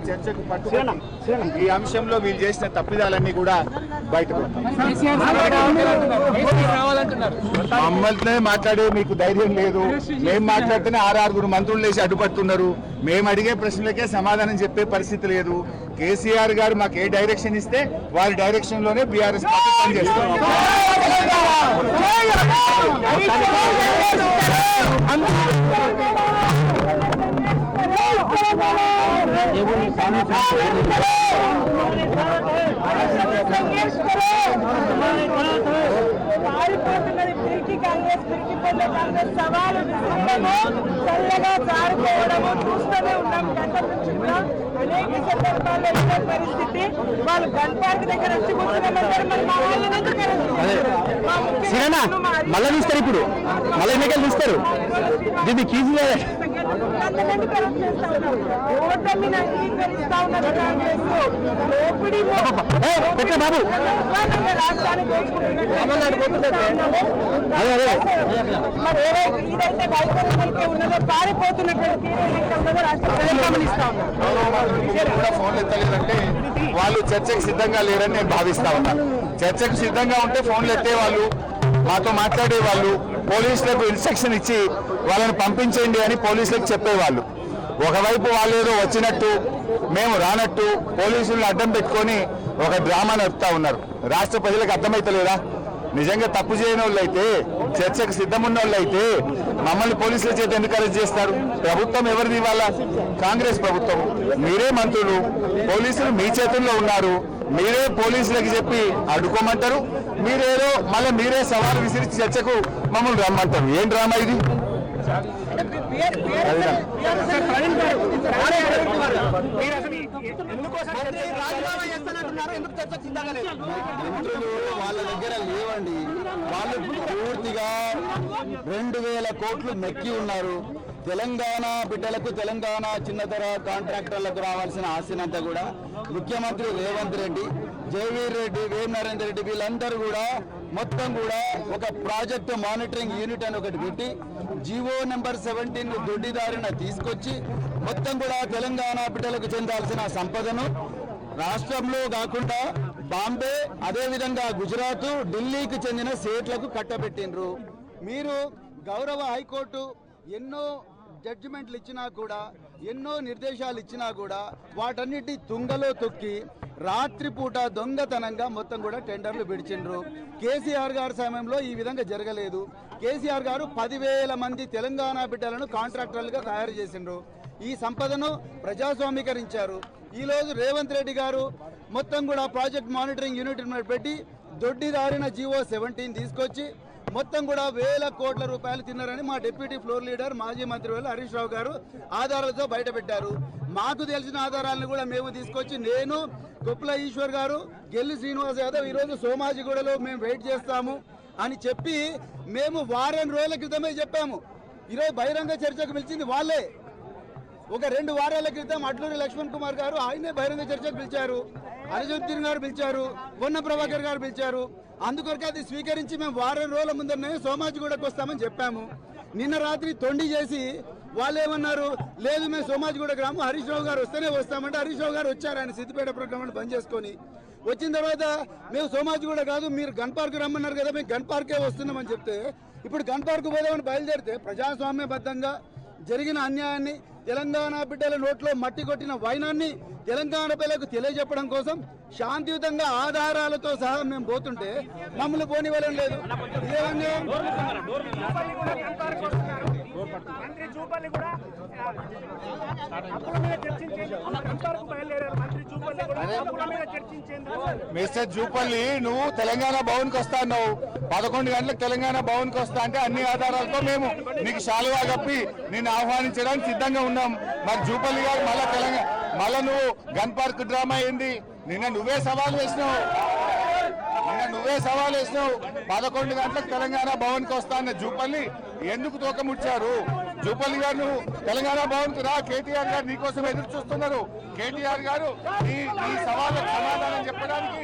చర్చకు పట్టుబడి ఈ అంశంలో వీళ్ళు చేసిన తప్పిదాలన్నీ కూడా బయటకు మమ్మల్ని మాట్లాడే మీకు ధైర్యం లేదు. మేము మాట్లాడితేనే 6 మంత్రులు లేచి అడ్డుపడుతున్నారు. మేము అడిగే ప్రశ్నలకే సమాధానం చెప్పే పరిస్థితి లేదు. కేసీఆర్ గారు మాకు ఏ డైరెక్షన్ ఇస్తే వారి డైరెక్షన్ లోనే బీఆర్ఎస్ పార్టీ పనిచేస్తాం. పారిపోతున్నది పిరికి కాంగ్రెస్, పిరికిపోయిన కాంగ్రెస్ సవాలు చల్లగా జారుకోవడము చూస్తూనే ఉన్నాం. గంటల నుంచి కూడా అనేక సందర్భాల్లో ఇదే పరిస్థితి. వాళ్ళు గన్ పార్క్ దగ్గర వచ్చి కూర్చున్నామంటారు. మరి మా వాళ్ళని మళ్ళీ చూస్తారు, ఇప్పుడు మళ్ళీ ఎన్నికలు చూస్తారు. దీన్ని కీజీ బాబు పారిపోతున్నటువంటి ఫోన్లు ఎత్తలేదంటే వాళ్ళు చర్చకు సిద్ధంగా లేరని నేను భావిస్తా ఉన్నాను. చర్చకు సిద్ధంగా ఉంటే ఫోన్లు ఎత్తేవాళ్ళు, మాతో మాట్లాడేవాళ్ళు, పోలీసులకు ఇన్స్ట్రక్షన్ ఇచ్చి వాళ్ళని పంపించండి అని పోలీసులకు చెప్పేవాళ్ళు. ఒకవైపు వాళ్ళు ఏదో వచ్చినట్టు మేము రానట్టు పోలీసులను అడ్డం పెట్టుకొని ఒక డ్రామా నడుపుతా ఉన్నారు. రాష్ట్ర ప్రజలకు అర్థమైతలేదా? నిజంగా తప్పు చేయని వాళ్ళు అయితే, చర్చకు సిద్ధమున్న వాళ్ళు అయితే మమ్మల్ని పోలీసుల చేత ఎందుకు అరెస్ట్ చేస్తారు? ప్రభుత్వం ఎవరిది? ఇవాళ కాంగ్రెస్ ప్రభుత్వం. మీరే మంత్రులు, పోలీసులు మీ చేతుల్లో ఉన్నారు. మీరే పోలీసులకు చెప్పి అడ్డుకోమంటారు. మీరేదో మళ్ళీ మీరే సవాలు విసిరి చర్చకు మమ్మల్ని రమ్మంటారు. ఏం డ్రామా ఇది? వాళ్ళ దగ్గర లేవండి. వాళ్ళు పూర్తిగా 2000 కోట్లు మెక్కి ఉన్నారు. తెలంగాణ బిడ్డలకు, తెలంగాణ చిన్నతర కాంట్రాక్టర్లకు రావాల్సిన ఆస్తినంతా కూడా ముఖ్యమంత్రి రేవంత్ రెడ్డి, జయవీర్ రెడ్డి, వేం నరేందర్ రెడ్డి వీళ్ళందరూ కూడా మొత్తం కూడా ఒక ప్రాజెక్టు మానిటరింగ్ యూనిట్ అని ఒకటి పెట్టి జీవో నెంబర్ 17 దొడ్డిదారిన తీసుకొచ్చి మొత్తం కూడా తెలంగాణ బిడ్డలకు చెందాల్సిన సంపదను రాష్ట్రంలో కాకుండా బాంబే, అదేవిధంగా గుజరాత్, ఢిల్లీకి చెందిన స్టేట్లకు కట్టబెట్టిండ్రు. మీరు గౌరవ హైకోర్టు ఎన్నో జడ్జిమెంట్లు ఇచ్చినా కూడా, ఎన్నో నిర్దేశాలు ఇచ్చినా కూడా వాటన్నిటి తుంగలో తొక్కి రాత్రిపూట దొంగతనంగా మొత్తం కూడా టెండర్లు విడిచిండ్రు. కేసీఆర్ గారి సమయంలో ఈ విధంగా జరగలేదు. కేసీఆర్ గారు 10,000 మంది తెలంగాణ బిడ్డలను కాంట్రాక్టర్లుగా తయారు చేసిండ్రు. ఈ సంపదను ప్రజాస్వామీకరించారు. ఈరోజు రేవంత్ రెడ్డి గారు మొత్తం కూడా ప్రాజెక్ట్ మానిటరింగ్ యూనిట్ పెట్టి దొడ్డిదారిన జీవో 17 తీసుకొచ్చి మొత్తం కూడా 1000 కోట్ల రూపాయలు తిన్నారని మా డిప్యూటీ ఫ్లోర్ లీడర్, మాజీ మంత్రి హరీష్ రావు గారు ఆధారాలతో బయటపెట్టారు. మాకు తెలిసిన ఆధారాలను కూడా మేము తీసుకొచ్చి, నేను, కొప్పుల ఈశ్వర్ గారు, గెల్లి శ్రీనివాస్ యాదవ్ ఈరోజు సోమాజిగూడలో మేము వెయిట్ చేస్తాము అని చెప్పి మేము వారం రోజుల క్రితమే చెప్పాము. ఈరోజు బహిరంగ చర్చకు పిలిచింది వాళ్ళే. ఒక 2 వారాల క్రితం అడ్లూరి లక్ష్మణ్ కుమార్ గారు ఆయనే బహిరంగ చర్చకు పిలిచారు. అనిరుద్దీన్ గారు పిలిచారు, పొన్న ప్రభాకర్ గారు పిలిచారు. అందుకొరకు అది స్వీకరించి మేము వారం రోజుల ముందరనే సోమాజిగూడకు వస్తామని చెప్పాము. నిన్న రాత్రి తొండి చేసి వాళ్ళు ఏమన్నారు, లేదు మేము సోమాజిగూడకు రాము, హరీష్ రావు గారు వస్తేనే వస్తామంటే హరీష్ రావు గారు వచ్చారు. ఆయన సిద్దిపేట ప్రోగ్రామ్ బంద్ చేసుకొని వచ్చిన తర్వాత మేము సోమాజిగూడ కాదు, మీరు గన్ పార్క్ రమ్మన్నారు కదా, మేము గన్ పార్కే వస్తున్నామని చెప్తే ఇప్పుడు గన్ పార్క్ పోదామని బయలుదేరితే ప్రజాస్వామ్యబద్ధంగా జరిగిన అన్యాయాన్ని, తెలంగాణ బిడ్డల నోట్లో మట్టి కొట్టిన వైనాన్ని తెలంగాణ పిల్లలకు తెలియజెప్పడం కోసం శాంతియుతంగా ఆధారాలతో సహా మేము పోతుంటే మమ్మల్ని పోనివ్వడం లేదు. ఇదేమన్నా మిస్టర్ జూపల్లి, నువ్వు తెలంగాణ భవన్కి వస్తా అన్నావు. 11 గంటలకు తెలంగాణ భవన్కి వస్తా అంటే అన్ని ఆధారాలతో మేము నీకు శాలువా కప్పి నిన్ను ఆహ్వానించడానికి సిద్ధంగా ఉన్నాం. మరి జూపల్లి గారు మళ్ళా నువ్వు గన్ పార్క్ డ్రామా ఏంది? నిన్న నువ్వే సవాల్ వేసినావు. 11 గంటలకు తెలంగాణ భవన్కి వస్తా అన్న జూపల్లి ఎందుకు తోకముచ్చారు? జూపల్లి గారు నువ్వు తెలంగాణ బాగుంటుందా? కేటీఆర్ గారు నీకోసం ఎదురు చూస్తున్నారు. కేటీఆర్ గారు ఈ సవాళ్ళకు సమాధానం చెప్పడానికి